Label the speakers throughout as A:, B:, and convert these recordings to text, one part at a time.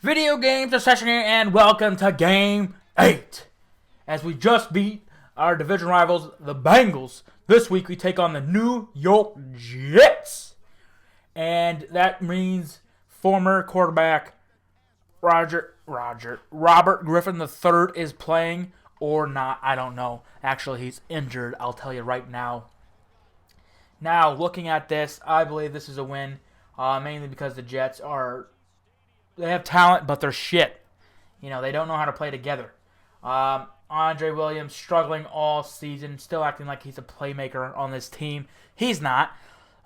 A: Video games session here, and welcome to Game 8. As we just beat our division rivals, the Bengals, this week we take on the New York Jets. And that means former quarterback Robert Griffin III is playing or not. I don't know. Actually, he's injured. I'll tell you right now. Now, looking at this, I believe this is a win, mainly because the Jets they have talent, but they're shit. You know, they don't know how to play together. Andre Williams struggling all season, still acting like he's a playmaker on this team. He's not.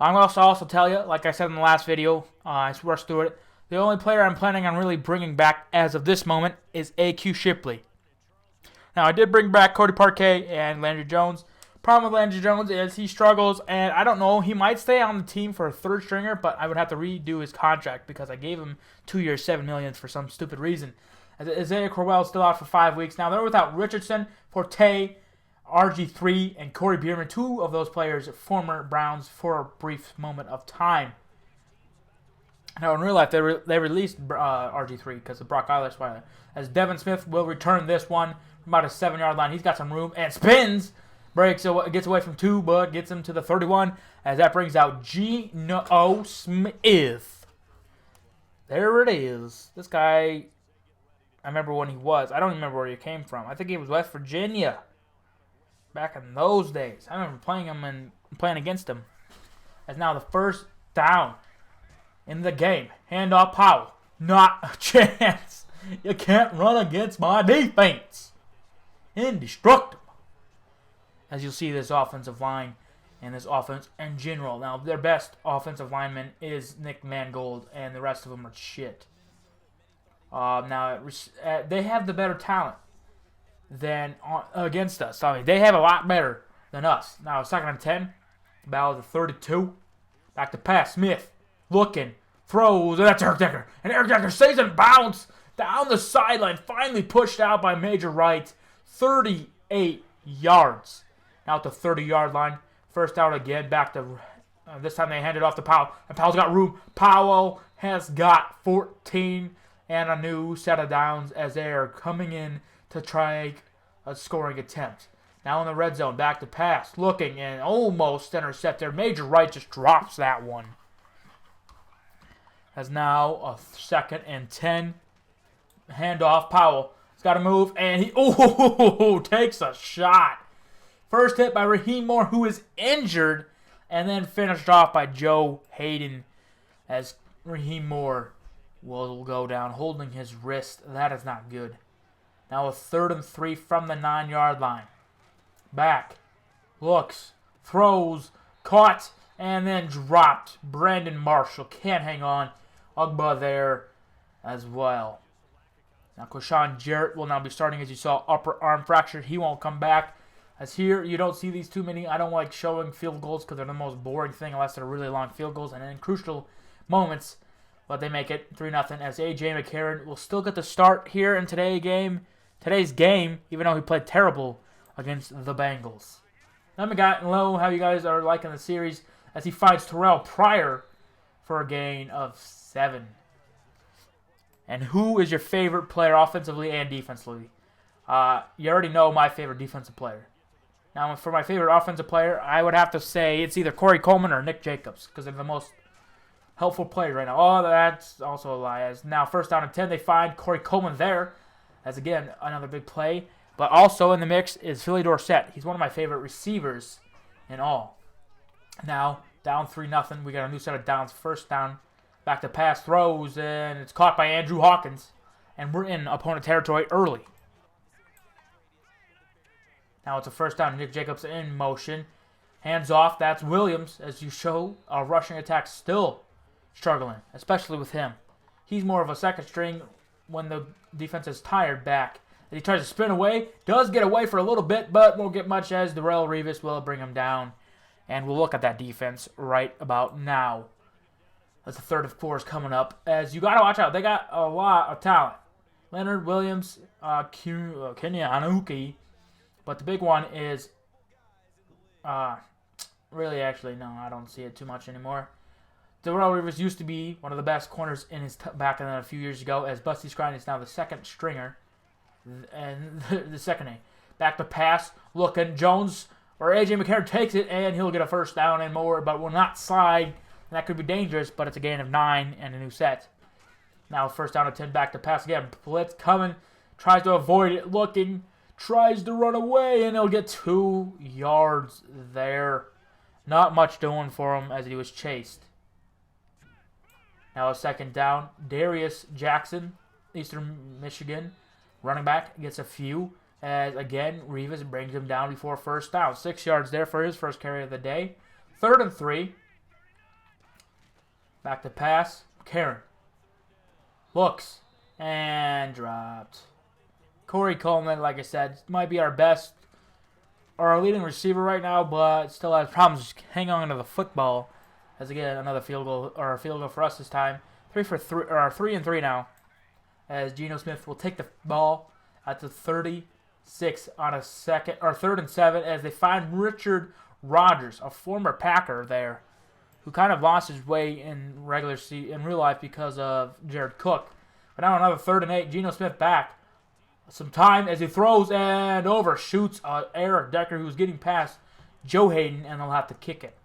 A: I'm going to also tell you, like I said in the last video, I rushed through it, the only player I'm planning on really bringing back as of this moment is A.Q. Shipley. Now, I did bring back Cody Parquet and Landry Jones. Problem with Landry Jones is he struggles, and I don't know, he might stay on the team for a third stringer, but I would have to redo his contract because I gave him 2 years, $7 million for some stupid reason. Isaiah Crowell is still out for 5 weeks. Now, they're without Richardson, Forte, RG3, and Corey Bierman, two of those players, former Browns, for a brief moment of time. Now, in real life, they released RG3 because of Brock Osweiler. As Devin Smith will return this one from about a 7-yard line. He's got some room and spins. Gets away from 2, but gets him to the 31, as that brings out Geno Smith. There it is. This guy, I remember when he was. I don't remember where he came from. I think he was West Virginia. Back in those days. I remember playing him and playing against him. As now the first down in the game. Handoff Powell. Not a chance. You can't run against my defense. Indestructible. As you'll see, this offensive line and this offense in general. Now, their best offensive lineman is Nick Mangold, and the rest of them are shit. They have the better talent than against us. I mean, they have a lot better than us. Now, 2nd and 10, battle of the 32. Back to pass. Smith looking, throws, and that's Eric Decker. And Eric Decker saves and bounce down the sideline. Finally pushed out by Major Wright. 38 yards. Now at the 30-yard line. First down again. Back to this time they hand it off to Powell. And Powell's got room. Powell has got 14 and a new set of downs as they are coming in to try a scoring attempt. Now in the red zone. Back to pass. Looking and almost intercept there. Major Wright just drops that one. As now a 2nd and 10. Handoff. Powell. He's got to move. And he takes a shot. First hit by Raheem Moore, who is injured, and then finished off by Joe Hayden as Raheem Moore will go down, holding his wrist. That is not good. Now a 3rd and 3 from the 9-yard line. Back, looks, throws, caught, and then dropped. Brandon Marshall can't hang on. Ugba there as well. Now Quashawn Jarrett will now be starting, as you saw, upper arm fracture. He won't come back. As here, you don't see these too many. I don't like showing field goals because they're the most boring thing unless they're really long field goals and in crucial moments. But they make it 3-0 as A.J. McCarron will still get the start here in today's game, even though he played terrible against the Bengals. Let me know how you guys are liking the series as he finds Terrell Pryor for a gain of 7. And who is your favorite player offensively and defensively? You already know my favorite defensive player. Now, for my favorite offensive player, I would have to say it's either Corey Coleman or Nick Jacobs because they're the most helpful players right now. Oh, that's also a lie. As now, 1st down and 10, they find Corey Coleman there. As, again, another big play. But also in the mix is Philly Dorsett. He's one of my favorite receivers in all. Now, down 3-0. We got a new set of downs. First down, back to pass, throws, and it's caught by Andrew Hawkins. And we're in opponent territory early. Now it's a 1st down. Nick Jacobs in motion. Hands off. That's Williams. As you show, our rushing attack still struggling, especially with him. He's more of a 2nd string when the defense is tired back. He tries to spin away. Does get away for a little bit, but won't get much as Darrelle Revis will bring him down. And we'll look at that defense right about now. As the 3rd of 4 is coming up. As you got to watch out. They got a lot of talent. Leonard Williams, Kenya Anuki. But the big one is, really actually, no, I don't see it too much anymore. Darrelle Revis used to be one of the best corners in his back then a few years ago, as Busty Skrine is now the second stringer and the second A. Back to pass, looking, Jones or A.J. McCarron takes it, and he'll get a first down and more, but will not slide. That could be dangerous, but it's a gain of 9 and a new set. Now first down and 10, back to pass again. Blitz coming, tries to avoid it, looking, tries to run away, and he'll get 2 yards there. Not much doing for him as he was chased. Now a second down. Darius Jackson, Eastern Michigan, running back, gets a few. As again, Revis brings him down before first down. 6 yards there for his first carry of the day. 3rd and 3. Back to pass. Karen looks and dropped. Corey Coleman, like I said, might be our best or our leading receiver right now, but still has problems hanging on to the football. As again, another field goal or a field goal for us this time. 3 and 3 now. As Geno Smith will take the ball at the 36 on a second or 3rd and 7 as they find Richard Rodgers, a former Packer there, who kind of lost his way in real life because of Jared Cook. But now another 3rd and 8. Geno Smith back. Some time as he throws and overshoots Eric Decker, who's getting past Joe Hayden, and they'll have to kick it.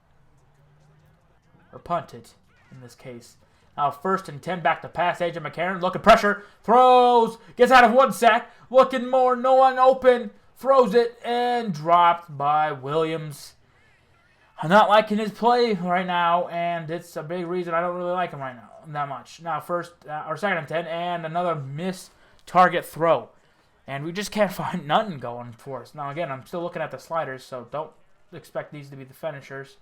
A: Or punt it, in this case. Now 1st and 10, back to pass. A.J. McCarron, looking pressure, throws, gets out of 1 sack, looking more, no one open, throws it, and dropped by Williams. I'm not liking his play right now, and it's a big reason I don't really like him right now that much. Now 2nd and 10, and another missed target throw. And we just can't find nothing going for us. Now again, I'm still looking at the sliders, so don't expect these to be the finishers.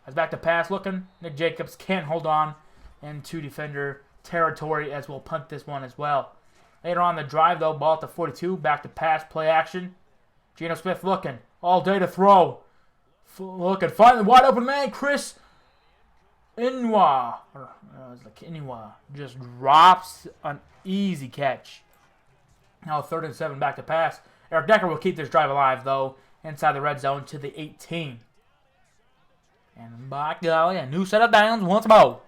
A: As back to pass, looking, Nick Jacobs can't hold on into defender territory as we'll punt this one as well. Later on the drive, though, ball at the 42, back to pass, play action. Geno Smith looking, all day to throw. Looking, finally wide open man, Chris Inwa, just drops an easy catch. Now 3rd and 7, back to pass. Eric Decker will keep this drive alive, though, inside the red zone to the 18. And by golly, a new set of downs once more.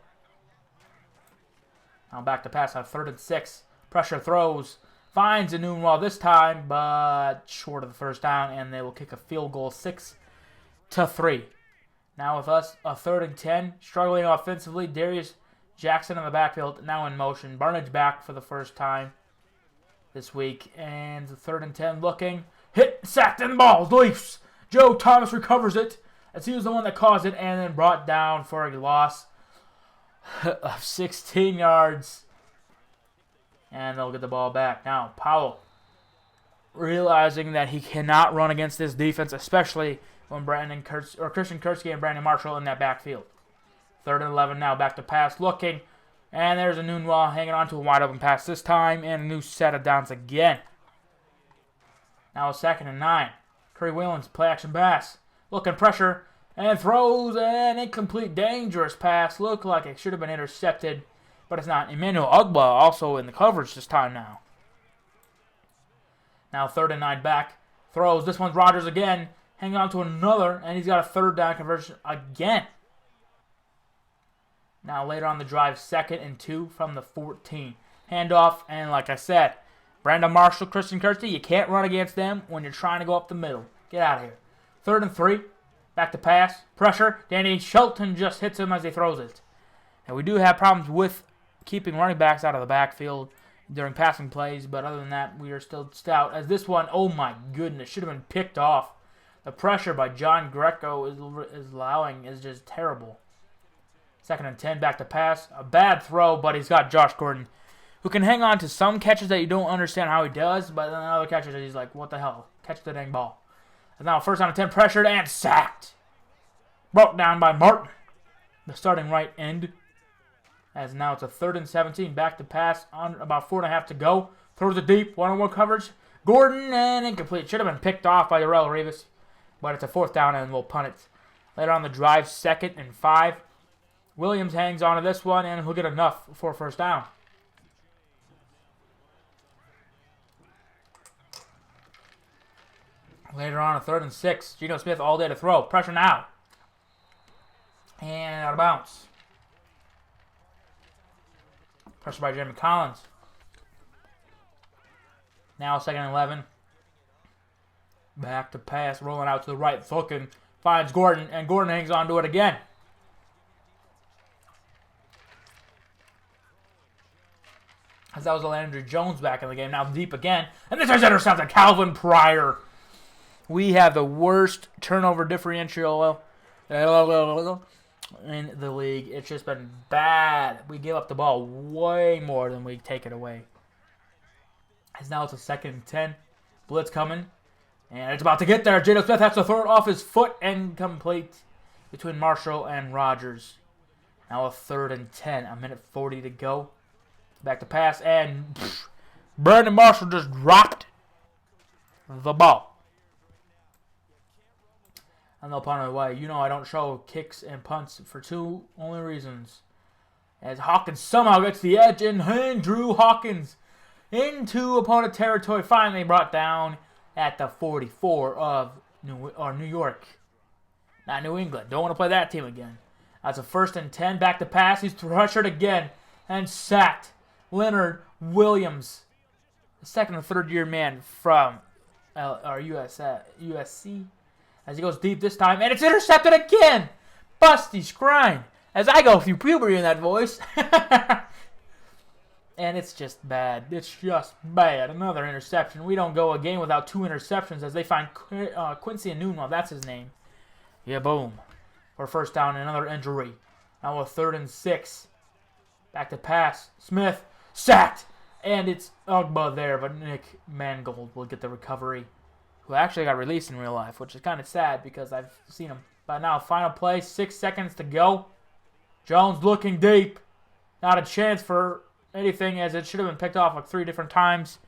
A: Now back to pass on 3rd and 6. Pressure throws. Finds a Newell this time, but short of the first down, and they will kick a field goal 6-3. Now with us, a 3rd and 10. Struggling offensively. Darius Jackson in the backfield, now in motion. Barnage back for the first time this week. And the 3rd and 10 looking. Hit, sacked, and the ball leaps. Joe Thomas recovers it, as he was the one that caused it, and then brought down for a loss of 16 yards. And they'll get the ball back. Now, Powell, realizing that he cannot run against this defense, especially when Christian Kurtzke and Brandon Marshall in that backfield. 3rd and 11 now, back to pass, looking. And there's a Nunwall hanging on to a wide open pass this time, and a new set of downs again. Now a 2nd and 9. Curry Williams, play action pass. Looking pressure, and throws an incomplete, dangerous pass. Looked like it should have been intercepted, but it's not. Emmanuel Ugba also in the coverage this time now. Now 3rd and 9 back. Throws. This one's Rodgers again. Hanging on to another, and he's got a 3rd down conversion again. Now later on the drive, 2nd and 2 from the 14. Handoff, and like I said, Brandon Marshall, Christian Kurtzke, you can't run against them when you're trying to go up the middle. Get out of here. 3rd and 3. Back to pass. Pressure. Danny Shelton just hits him as he throws it. And we do have problems with keeping running backs out of the backfield during passing plays, but other than that, we are still stout. As this one, oh my goodness, should have been picked off. The pressure by John Greco is allowing is just terrible. 2nd and 10, back to pass. A bad throw, but he's got Josh Gordon, who can hang on to some catches that you don't understand how he does, but then other catches that he's like, what the hell? Catch the dang ball. And now 1st down and 10, pressured and sacked. Brought down by Martin, the starting right end. As now it's a 3rd and 17, back to pass on about 4.5 to go. Throws it deep, one-on-one coverage. Gordon, and incomplete. Should have been picked off by Darrelle Revis, but it's a 4th down and we'll punt it. Later on the drive, 2nd and 5. Williams hangs on to this one, and he'll get enough for 1st down. Later on, a 3rd and 6. Geno Smith all day to throw. Pressure now. And out of bounds. Pressure by Jamie Collins. Now 2nd and 11. Back to pass, rolling out to the right, looking, finds Gordon, and Gordon hangs on to it again. As that was Landry Jones back in the game, now deep again. And this is intercepted, Calvin Pryor. We have the worst turnover differential in the league. It's just been bad. We give up the ball way more than we take it away. As now it's a 2nd and 10. Blitz coming. And it's about to get there. Jado Smith has to throw it off his foot and complete between Marshall and Rogers. Now a 3rd and 10. A minute 40 to go. Back to pass. And Brandon Marshall just dropped the ball. And they'll punt it away. You know I don't show kicks and punts for two only reasons. As Hawkins somehow gets the edge. And Andrew Hawkins into opponent territory. Finally brought down at the 44 of New York. Not New England. Don't want to play that team again. That's a 1st and 10. Back to pass. He's pressured again and sacked. Leonard Williams, the 2nd and 3rd year man from USC. As he goes deep this time. And it's intercepted again. Busty Scrine. As I go through puberty in that voice. And it's just bad. It's just bad. Another interception. We don't go a game without 2 interceptions as they find Quincy Enunwa. That's his name. Yeah, boom. For 1st down, another injury. Now a 3rd and 6. Back to pass. Smith sacked. And it's Ugba there, but Nick Mangold will get the recovery. Who actually got released in real life, which is kind of sad because I've seen him. But now, final play. 6 seconds to go. Jones looking deep. Not a chance for anything, as it should have been picked off like 3 different times,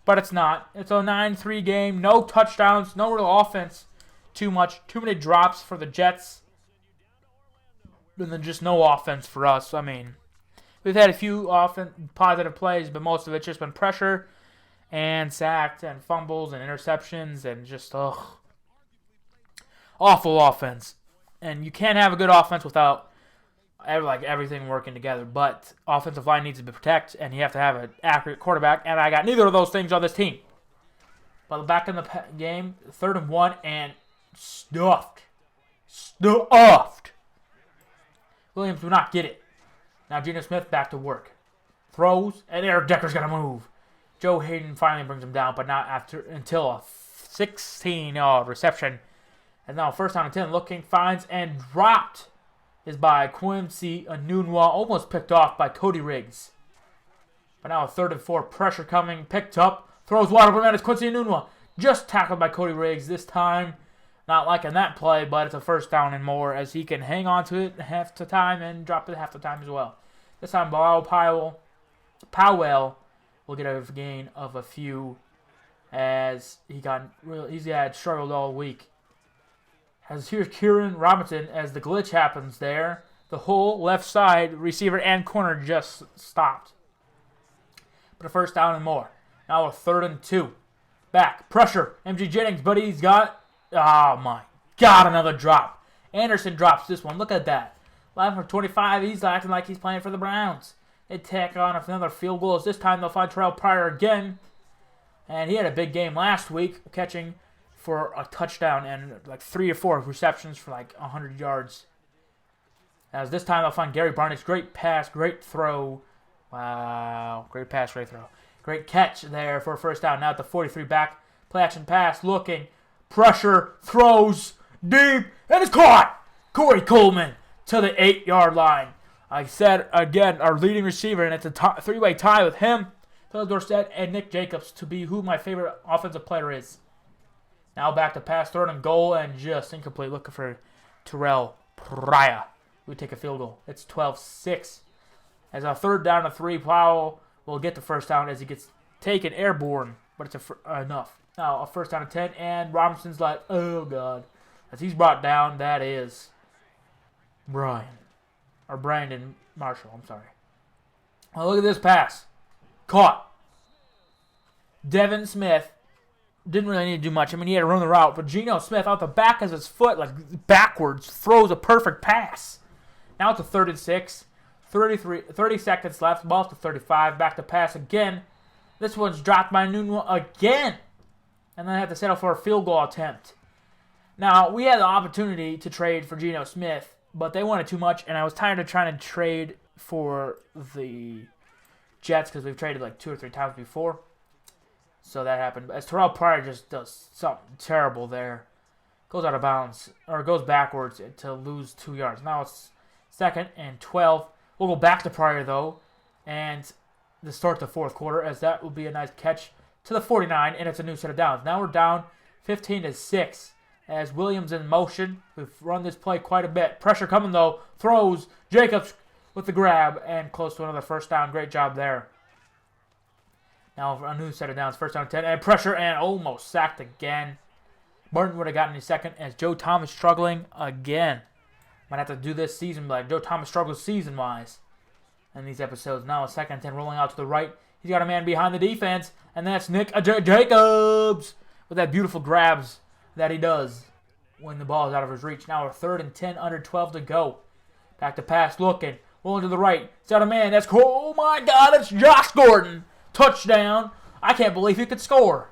A: but it's not. It's a 9-3 game. No touchdowns, no real offense. Too many drops for the Jets, and then just no offense for us. I mean, we've had a few positive plays, but most of it's just been pressure and sacked and fumbles and interceptions and just awful offense. And you can't have a good offense without everything working together, but offensive line needs to be protected, and you have to have an accurate quarterback, and I got neither of those things on this team. But back in the game, 3rd and 1, and stuffed. Williams do not get it. Now Geno Smith back to work. Throws, and Eric Decker's got to move. Joe Hayden finally brings him down, but not until a 16-yard reception. And now 1st down and 10, looking, finds, and dropped is by Quincy Enunwa, almost picked off by Cody Riggs. But now a 3rd and 4, pressure coming, picked up, throws wide open, man, it's Quincy Enunwa. Just tackled by Cody Riggs this time. Not liking that play, but it's a 1st down and more as he can hang on to it half the time and drop it half the time as well. This time, Powell will get a gain of a few as he's had struggled all week. As here's Kieran Robinson as the glitch happens there. The whole left side receiver and corner just stopped. But a 1st down and more. Now a 3rd and 2. Back. Pressure. MG Jennings, but he's got... Oh, my God, another drop. Anderson drops this one. Look at that. 11 for 25. He's acting like he's playing for the Browns. They tack on another field goal. This time they'll find Terrell Pryor again. And he had a big game last week, catching for a touchdown and like 3 or 4 receptions for like 100 yards. As this time they'll find Gary Barnett's great pass, great throw. Wow, great pass, great throw. Great catch there for a 1st down. Now at the 43 back, play action pass, looking, pressure, throws, deep, and it's caught! Corey Coleman to the 8-yard line. I said again, our leading receiver, and it's a 3-way tie with him, Phil Dorsett, and Nick Jacobs to be who my favorite offensive player is. Now back to pass, 3rd and goal, and just incomplete. Looking for Terrell Pryor. We take a field goal. It's 12-6. As a 3rd down and 3, Powell will get the 1st down as he gets taken airborne, but it's enough. Now a 1st down and 10, and Robinson's like, oh God. As he's brought down, that is Brandon Marshall, I'm sorry. Now look at this pass. Caught. Devin Smith didn't really need to do much. I mean, he had to run the route, but Geno Smith out the back of his foot, like backwards, throws a perfect pass. Now it's a 3rd and 6. 30 seconds left. Ball to 35. Back to pass again. This one's dropped by Nunwa again. And then I have to settle for a field goal attempt. Now, we had the opportunity to trade for Geno Smith, but they wanted too much, and I was tired of trying to trade for the Jets because we've traded like 2 or 3 times before. So that happened. As Terrell Pryor just does something terrible there. Goes out of bounds, or goes backwards to lose 2 yards. Now it's 2nd and 12. We'll go back to Pryor, though, and to start the fourth quarter, as that will be a nice catch to the 49, and it's a new set of downs. Now we're down 15-6 as Williams in motion. We've run this play quite a bit. Pressure coming, though. Throws. Jacobs with the grab, and close to another first down. Great job there. Now a new set of downs, 1st down 10, and pressure, and almost sacked again. Martin would have gotten a second as Joe Thomas struggling again. Might have to do this season, like Joe Thomas struggles season-wise in these episodes. Now a 2nd and 10 rolling out to the right. He's got a man behind the defense, and that's Nick Jacobs with that beautiful grabs that he does when the ball is out of his reach. Now a 3rd and 10, under 12 to go. Back to pass, looking, rolling to the right. He's got a man. That's cool. Oh my God, it's Josh Gordon. Touchdown. I can't believe he could score.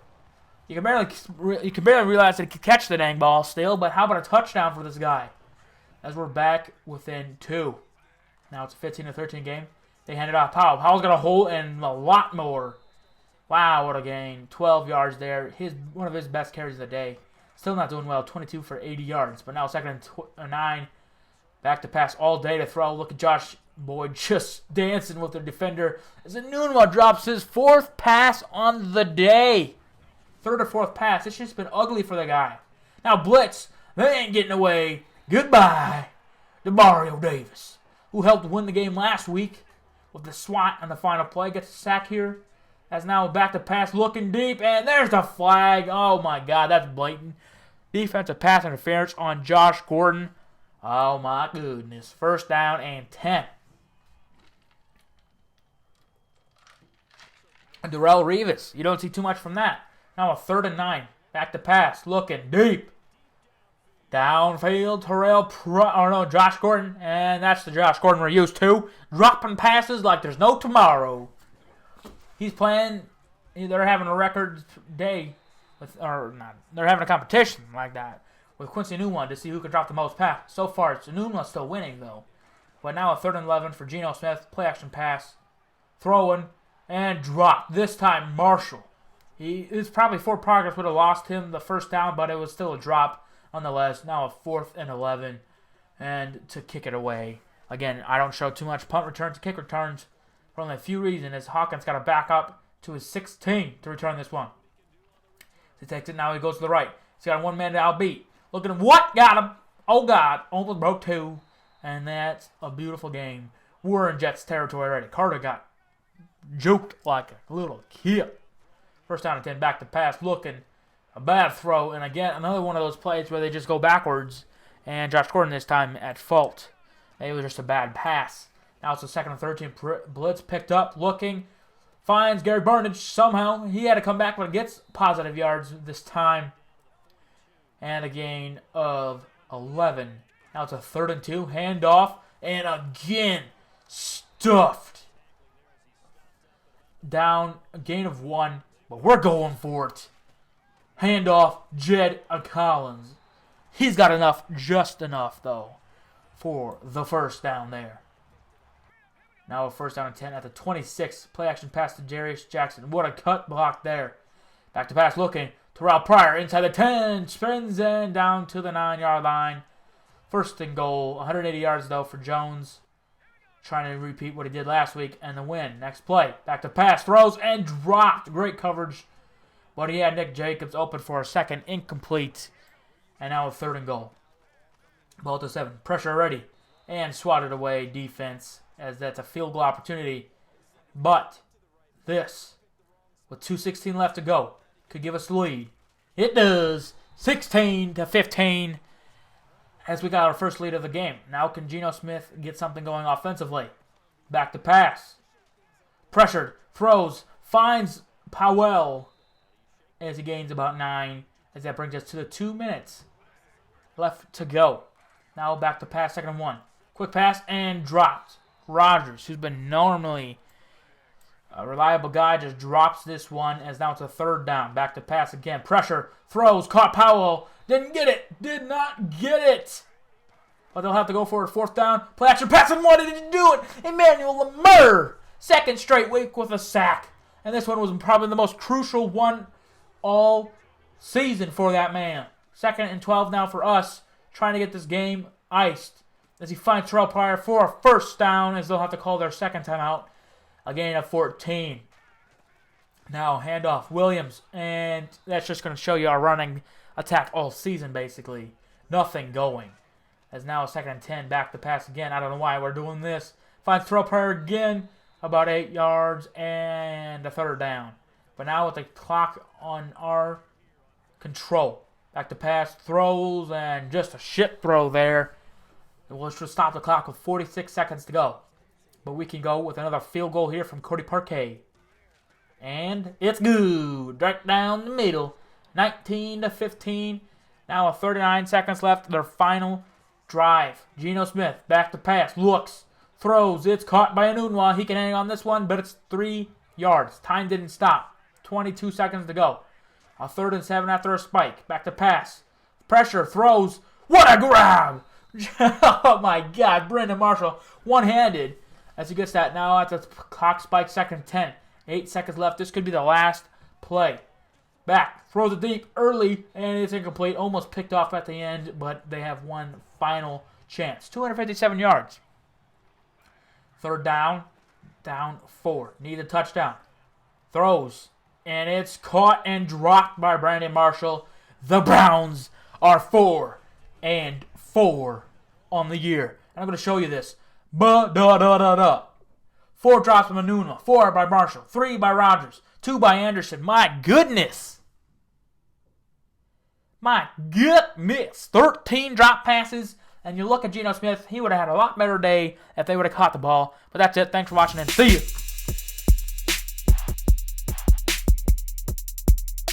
A: You can barely realize that he could catch the dang ball still, but how about a touchdown for this guy? As we're back within 2. Now it's a 15-13 game. They hand it off. Powell's got a hole and a lot more. Wow, what a gain. 12 yards there. One of his best carries of the day. Still not doing well. 22 for 80 yards. But now 2nd and 9. Back to pass all day to throw. Look at Josh Boyd just dancing with the defender. As Enunwa drops his 4th pass on the day. 3rd or 4th pass. It's just been ugly for the guy. Now blitz. They ain't getting away. Goodbye to Mario Davis, who helped win the game last week with the swat on the final play. Gets a sack here. As now back to pass, looking deep, and there's the flag. Oh my God, that's blatant. Defensive pass interference on Josh Gordon. Oh my goodness. 1st down and 10. And Darrelle Revis. You don't see too much from that. Now a 3rd and 9. Back to pass, looking deep. Downfield, Josh Gordon. And that's the Josh Gordon we're used to. Dropping passes like there's no tomorrow. He's playing, they're having a record day, they're having a competition like that with Quincy Enunwa to see who can drop the most passes. So far, it's Enunwa still winning, though. But now a 3rd and 11 for Geno Smith. Play action pass. Throwing and drop. This time, Marshall. It's probably 4 progress would have lost him the 1st down, but it was still a drop nonetheless. Now a 4th and 11, and to kick it away. Again, I don't show too much punt returns, kick returns, for only a few reasons, as Hawkins got to back up to his 16 to return this one. He takes it now. He goes to the right. He's got a 1-man to outbeat. Look at him. What? Got him. Oh, God. Almost broke 2. And that's a beautiful game. We're in Jets territory already. Carter got juked like a little kid. 1st down and 10. Back to pass. Looking. A bad throw. And again, another one of those plays where they just go backwards. And Josh Gordon this time at fault. It was just a bad pass. Now it's a 2nd and 13. Blitz picked up. Looking. Finds Gary Burnage somehow. He had to come back, but gets positive yards this time. And a gain of 11. Now it's a 3rd and 2. Handoff. And again, stuffed. Down. A gain of 1. But we're going for it. Handoff. Jed Collins. He's got enough. Just enough, though, for the 1st down there. Now a 1st down and 10 at the 26. Play action pass to Jarius Jackson. What a cut block there. Back to pass looking. Terrell Pryor inside the 10. Spins and down to the 9-yard line. 1st and goal. 180 yards, though, for Jones. Trying to repeat what he did last week and the win. Next play. Back to pass. Throws and dropped. Great coverage. But he had Nick Jacobs open for a 2nd. Incomplete. And now a 3rd and goal. Ball to 7. Pressure ready. And swatted away defense, as that's a field goal opportunity. But this, with 2:16 left to go, could give us the lead. It does. 16-15, as we got our first lead of the game. Now can Geno Smith get something going offensively? Back to pass. Pressured. Throws. Finds Powell as he gains about 9. As that brings us to the 2 minutes left to go. Now back to pass, 2nd and 1. Quick pass and dropped. Rodgers, who's been normally a reliable guy, just drops this one as now it's a third down. Back to pass again. Pressure. Throws. Caught Powell. Didn't get it. Did not get it. But they'll have to go for a fourth down. Play action pass and what did he do it? Emmanuel Lamar. Second straight week with a sack. And this one was probably the most crucial one all season for that man. 2nd and 12 now for us. Trying to get this game iced. As he finds Terrell Pryor for a first down as they'll have to call their second timeout. A gain of 14. Now handoff. Williams. And that's just going to show you our running attack all season basically. Nothing going. As now a 2nd and 10. Back to pass again. I don't know why we're doing this. Finds Terrell Pryor again. About 8 yards and a third down. But now with the clock on our control. Back to pass. Throws and just a shit throw there. We'll just stop the clock with 46 seconds to go. But we can go with another field goal here from Cody Parquet. And it's good. Right down the middle. 19-15. Now 39 seconds left. Their final drive. Geno Smith back to pass. Looks. Throws. It's caught by Anunwa. He can hang on this one, but it's 3 yards. Time didn't stop. 22 seconds to go. A 3rd and 7 after a spike. Back to pass. Pressure. Throws. What a grab! Oh my God. Brandon Marshall one-handed as he gets that now at the clock spike. 2nd and 10. 8 seconds left. This could be the last play. Back. Throws it deep early, and it's incomplete. Almost picked off at the end, but they have one final chance. 257 yards. 3rd down. Down 4. Need a touchdown. Throws. And it's caught and dropped by Brandon Marshall. The Browns are 4-4 on the year. And I'm going to show you this. 4 drops from Anunwa. 4 by Marshall. 3 by Rodgers. 2 by Anderson. My goodness. My goodness. 13 drop passes. And you look at Geno Smith, he would have had a lot better day if they would have caught the ball. But that's it. Thanks for watching and see you.